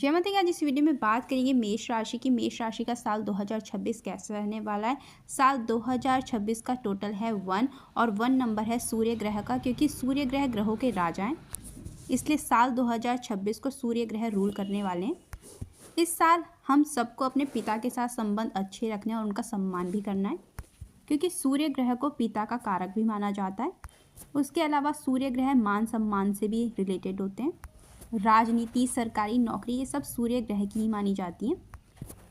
जय माता की। आज इस वीडियो में बात करेंगे मेष राशि की। मेष राशि का साल 2026 कैसा रहने वाला है। साल 2026 का टोटल है 1 और 1 नंबर है सूर्य ग्रह का, क्योंकि सूर्य ग्रह ग्रहों के राजा हैं, इसलिए साल 2026 को सूर्य ग्रह रूल करने वाले हैं। इस साल हम सबको अपने पिता के साथ संबंध अच्छे रखने और उनका सम्मान भी करना है, क्योंकि सूर्य ग्रह को पिता का कारक भी माना जाता है। उसके अलावा सूर्य ग्रह मान सम्मान से भी रिलेटेड होते हैं। राजनीति, सरकारी नौकरी, ये सब सूर्य ग्रह की ही मानी जाती हैं।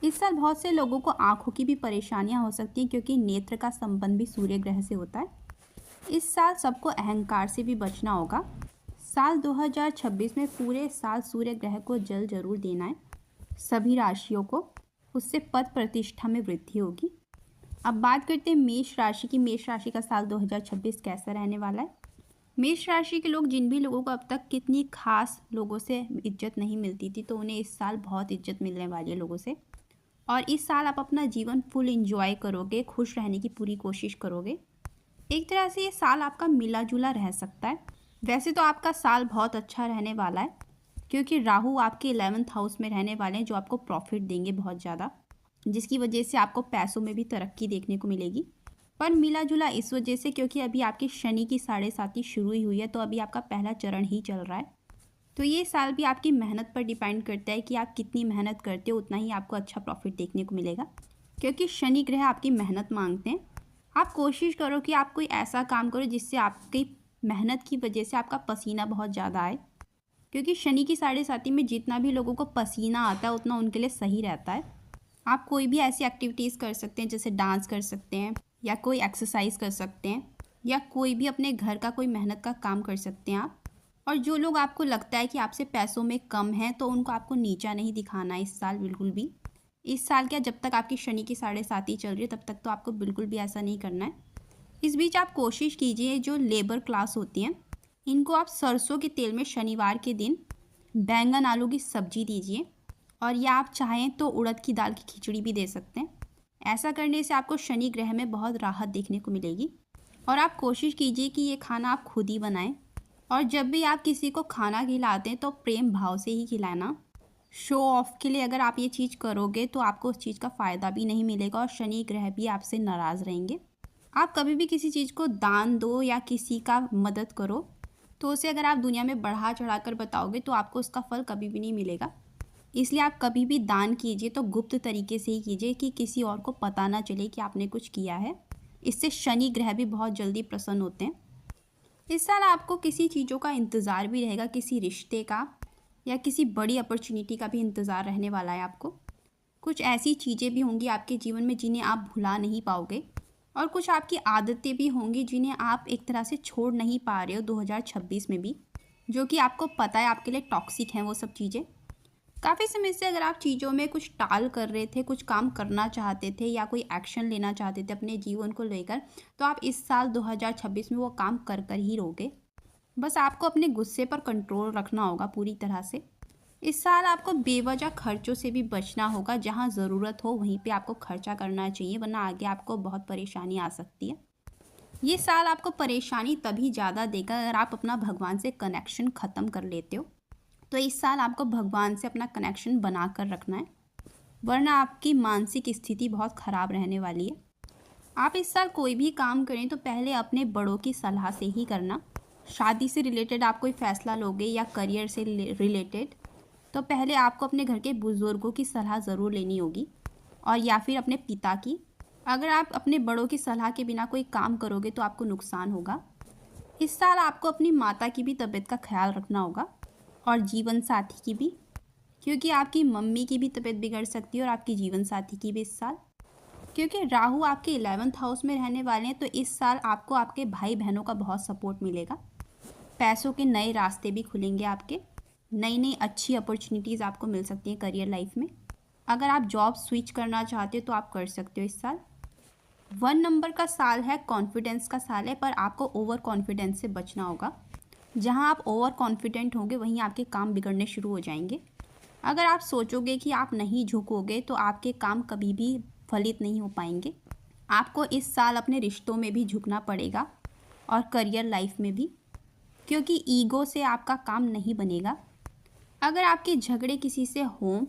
इस साल बहुत से लोगों को आंखों की भी परेशानियां हो सकती हैं, क्योंकि नेत्र का संबंध भी सूर्य ग्रह से होता है। इस साल सबको अहंकार से भी बचना होगा। साल 2026 में पूरे साल सूर्य ग्रह को जल जरूर देना है सभी राशियों को, उससे पद प्रतिष्ठा में वृद्धि होगी। अब बात करते हैं मेष राशि की। मेष राशि का साल 2026 कैसा रहने वाला है। मेष राशि के लोग, जिन भी लोगों को अब तक कितनी खास लोगों से इज्जत नहीं मिलती थी, तो उन्हें इस साल बहुत इज्जत मिलने वाली है लोगों से। और इस साल आप अपना जीवन फुल एंजॉय करोगे, खुश रहने की पूरी कोशिश करोगे। एक तरह से ये साल आपका मिला जुला रह सकता है। वैसे तो आपका साल बहुत अच्छा रहने वाला है, क्योंकि राहु आपके 11th हाउस में रहने वाले हैं, जो आपको प्रॉफिट देंगे बहुत ज़्यादा, जिसकी वजह से आपको पैसों में भी तरक्की देखने को मिलेगी। पर मिला जुला इस वजह से क्योंकि अभी आपकी शनि की 7.5 शुरू ही हुई है, तो अभी आपका पहला चरण ही चल रहा है। तो ये साल भी आपकी मेहनत पर डिपेंड करता है कि आप कितनी मेहनत करते हो, उतना ही आपको अच्छा प्रॉफिट देखने को मिलेगा, क्योंकि शनि ग्रह आपकी मेहनत मांगते हैं। आप कोशिश करो कि आप कोई ऐसा काम करो जिससे आपकी मेहनत की वजह से आपका पसीना बहुत ज़्यादा आए, क्योंकि शनि की 7.5 में जितना भी लोगों को पसीना आता है उतना उनके लिए सही रहता है। आप कोई भी ऐसी एक्टिविटीज़ कर सकते हैं, जैसे डांस कर सकते हैं, या कोई एक्सरसाइज कर सकते हैं, या कोई भी अपने घर का कोई मेहनत का काम कर सकते हैं आप। और जो लोग आपको लगता है कि आपसे पैसों में कम हैं, तो उनको आपको नीचा नहीं दिखाना है इस साल, बिल्कुल भी। इस साल क्या, जब तक आपकी शनि की 7.5 चल रही है, तब तक तो आपको बिल्कुल भी ऐसा नहीं करना है। इस बीच आप कोशिश कीजिए, जो लेबर क्लास होती हैं, इनको आप सरसों के तेल में शनिवार के दिन बैंगन आलू की सब्जी दीजिए, और या आप चाहें तो उड़द की दाल की खिचड़ी भी दे सकते हैं। ऐसा करने से आपको शनि ग्रह में बहुत राहत देखने को मिलेगी। और आप कोशिश कीजिए कि ये खाना आप खुद ही बनाएं, और जब भी आप किसी को खाना खिलाते हैं तो प्रेम भाव से ही खिलाना। शो ऑफ के लिए अगर आप ये चीज़ करोगे तो आपको उस चीज़ का फ़ायदा भी नहीं मिलेगा, और शनि ग्रह भी आपसे नाराज़ रहेंगे। आप कभी भी किसी चीज़ को दान दो या किसी का मदद करो, तो उसे अगर आप दुनिया में बढ़ा चढ़ा कर बताओगे तो आपको उसका फल कभी भी नहीं मिलेगा। इसलिए आप कभी भी दान कीजिए तो गुप्त तरीके से ही कीजिए, कि किसी और को पता ना चले कि आपने कुछ किया है। इससे शनि ग्रह भी बहुत जल्दी प्रसन्न होते हैं। इस साल आपको किसी चीज़ों का इंतज़ार भी रहेगा, किसी रिश्ते का या किसी बड़ी अपॉर्चुनिटी का भी इंतज़ार रहने वाला है आपको। कुछ ऐसी चीज़ें भी होंगी आपके जीवन में जिन्हें आप भुला नहीं पाओगे, और कुछ आपकी आदतें भी होंगी जिन्हें आप एक तरह से छोड़ नहीं पा रहे हो 2026 में भी, जो कि आपको पता है आपके लिए टॉक्सिक हैं वो सब चीज़ें। काफ़ी समय से अगर आप चीज़ों में कुछ टाल कर रहे थे, कुछ काम करना चाहते थे या कोई एक्शन लेना चाहते थे अपने जीवन को लेकर, तो आप इस साल 2026 में वो काम कर कर ही रहोगे। बस आपको अपने गुस्से पर कंट्रोल रखना होगा पूरी तरह से। इस साल आपको बेवजह खर्चों से भी बचना होगा। जहाँ ज़रूरत हो वहीं पे आपको खर्चा करना चाहिए, वरना आगे आपको बहुत परेशानी आ सकती है। ये साल आपको परेशानी तभी ज़्यादा देगा अगर आप अपना भगवान से कनेक्शन ख़त्म कर लेते हो। तो इस साल आपको भगवान से अपना कनेक्शन बना कर रखना है, वरना आपकी मानसिक स्थिति बहुत ख़राब रहने वाली है। आप इस साल कोई भी काम करें तो पहले अपने बड़ों की सलाह से ही करना। शादी से रिलेटेड आप कोई फ़ैसला लोगे या करियर से रिलेटेड, तो पहले आपको अपने घर के बुज़ुर्गों की सलाह ज़रूर लेनी होगी, और या फिर अपने पिता की। अगर आप अपने बड़ों की सलाह के बिना कोई काम करोगे तो आपको नुकसान होगा। इस साल आपको अपनी माता की भी तबीयत का ख्याल रखना होगा, और जीवन साथी की भी, क्योंकि आपकी मम्मी की भी तबीयत बिगड़ सकती है, और आपकी जीवन साथी की भी इस साल, क्योंकि राहु आपके 11th हाउस में रहने वाले हैं। तो इस साल आपको आपके भाई बहनों का बहुत सपोर्ट मिलेगा। पैसों के नए रास्ते भी खुलेंगे आपके, नई नई अच्छी अपॉर्चुनिटीज़ आपको मिल सकती हैं करियर लाइफ में। अगर आप जॉब स्विच करना चाहते हो तो आप कर सकते हो इस साल। 1 नंबर का साल है, कॉन्फिडेंस का साल है, पर आपको ओवर कॉन्फिडेंस से बचना होगा। जहां आप ओवर कॉन्फिडेंट होंगे वहीं आपके काम बिगड़ने शुरू हो जाएंगे। अगर आप सोचोगे कि आप नहीं झुकोगे तो आपके काम कभी भी फलित नहीं हो पाएंगे। आपको इस साल अपने रिश्तों में भी झुकना पड़ेगा, और करियर लाइफ में भी, क्योंकि ईगो से आपका काम नहीं बनेगा। अगर आपके झगड़े किसी से हों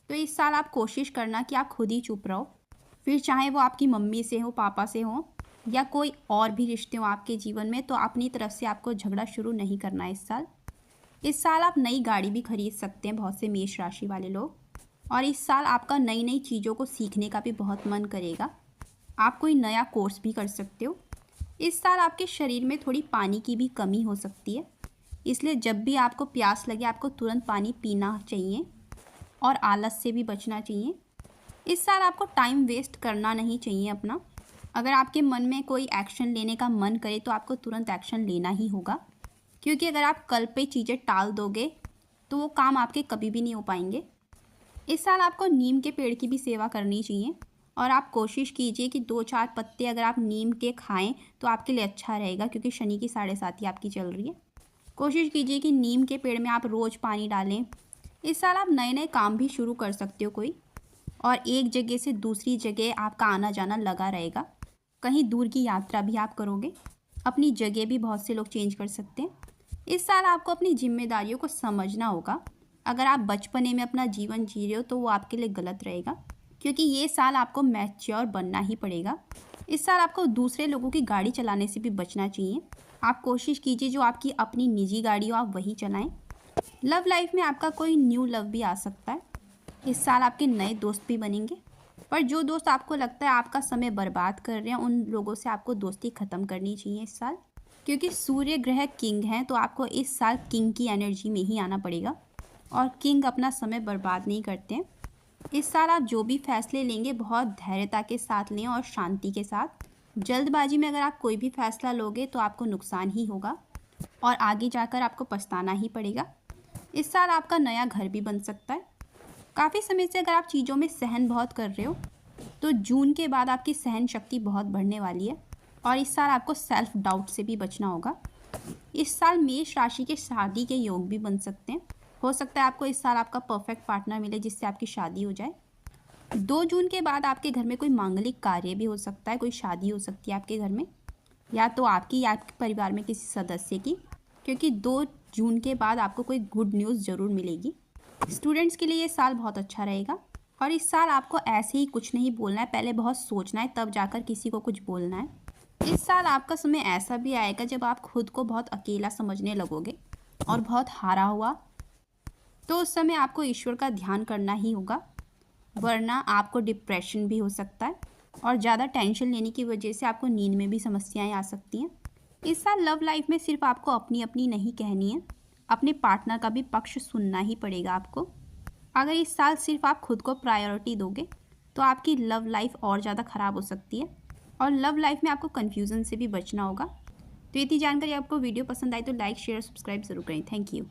तो इस साल आप कोशिश करना कि आप खुद ही चुप रहो, फिर चाहे वो आपकी मम्मी से हो, पापा से हो या कोई और भी रिश्ते हो आपके जीवन में, तो अपनी तरफ से आपको झगड़ा शुरू नहीं करना है इस साल। इस साल आप नई गाड़ी भी खरीद सकते हैं बहुत से मेष राशि वाले लोग, और इस साल आपका नई नई चीज़ों को सीखने का भी बहुत मन करेगा। आप कोई नया कोर्स भी कर सकते हो। इस साल आपके शरीर में थोड़ी पानी की भी कमी हो सकती है, इसलिए जब भी आपको प्यास लगे आपको तुरंत पानी पीना चाहिए और आलस से भी बचना चाहिए। इस साल आपको टाइम वेस्ट करना नहीं चाहिए अपना। अगर आपके मन में कोई एक्शन लेने का मन करे तो आपको तुरंत एक्शन लेना ही होगा, क्योंकि अगर आप कल पे चीज़ें टाल दोगे तो वो काम आपके कभी भी नहीं हो पाएंगे। इस साल आपको नीम के पेड़ की भी सेवा करनी चाहिए, और आप कोशिश कीजिए कि 2-4 पत्ते अगर आप नीम के खाएं तो आपके लिए अच्छा रहेगा, क्योंकि शनि की 7.5 आपकी चल रही है। कोशिश कीजिए कि नीम के पेड़ में आप रोज़ पानी डालें। इस साल आप नए नए काम भी शुरू कर सकते हो कोई, और एक जगह से दूसरी जगह आपका आना जाना लगा रहेगा। कहीं दूर की यात्रा भी आप करोगे। अपनी जगह भी बहुत से लोग चेंज कर सकते हैं। इस साल आपको अपनी जिम्मेदारियों को समझना होगा। अगर आप बचपने में अपना जीवन जी रहे हो तो वो आपके लिए गलत रहेगा, क्योंकि ये साल आपको मैच्योर बनना ही पड़ेगा। इस साल आपको दूसरे लोगों की गाड़ी चलाने से भी बचना चाहिए। आप कोशिश कीजिए जो आपकी अपनी निजी गाड़ी हो आप वही चलाएं। लव लाइफ में आपका कोई न्यू लव भी आ सकता है। इस साल आपके नए दोस्त भी बनेंगे, पर जो दोस्त आपको लगता है आपका समय बर्बाद कर रहे हैं उन लोगों से आपको दोस्ती ख़त्म करनी चाहिए इस साल, क्योंकि सूर्य ग्रह किंग हैं, तो आपको इस साल किंग की एनर्जी में ही आना पड़ेगा, और किंग अपना समय बर्बाद नहीं करते हैं। इस साल आप जो भी फैसले लेंगे बहुत धैर्यता के साथ लें और शांति के साथ। जल्दबाजी में अगर आप कोई भी फैसला लोगे तो आपको नुकसान ही होगा और आगे जाकर आपको पछताना ही पड़ेगा। इस साल आपका नया घर भी बन सकता है। काफ़ी समय से अगर आप चीज़ों में सहन बहुत कर रहे हो तो जून के बाद आपकी सहन शक्ति बहुत बढ़ने वाली है, और इस साल आपको सेल्फ डाउट से भी बचना होगा। इस साल मेष राशि के शादी के योग भी बन सकते हैं। हो सकता है आपको इस साल आपका परफेक्ट पार्टनर मिले जिससे आपकी शादी हो जाए। 2 जून के बाद आपके घर में कोई मांगलिक कार्य भी हो सकता है, कोई शादी हो सकती है आपके घर में, या तो आपकी या आपके परिवार में किसी सदस्य की, क्योंकि 2 जून के बाद आपको कोई गुड न्यूज़ ज़रूर मिलेगी। स्टूडेंट्स के लिए ये साल बहुत अच्छा रहेगा, और इस साल आपको ऐसे ही कुछ नहीं बोलना है, पहले बहुत सोचना है तब जाकर किसी को कुछ बोलना है। इस साल आपका समय ऐसा भी आएगा जब आप खुद को बहुत अकेला समझने लगोगे और बहुत हारा हुआ, तो उस समय आपको ईश्वर का ध्यान करना ही होगा, वरना आपको डिप्रेशन भी हो सकता है और ज़्यादा टेंशन लेने की वजह से आपको नींद में भी समस्याएं आ सकती हैं। इस साल लव लाइफ में सिर्फ आपको अपनी अपनी नहीं कहनी है, अपने पार्टनर का भी पक्ष सुनना ही पड़ेगा आपको। अगर इस साल सिर्फ आप खुद को प्रायोरिटी दोगे तो आपकी लव लाइफ और ज़्यादा ख़राब हो सकती है, और लव लाइफ में आपको कन्फ्यूज़न से भी बचना होगा। तो इतनी जानकारी आपको वीडियो पसंद आई तो लाइक शेयर और सब्सक्राइब ज़रूर करें। Thank you.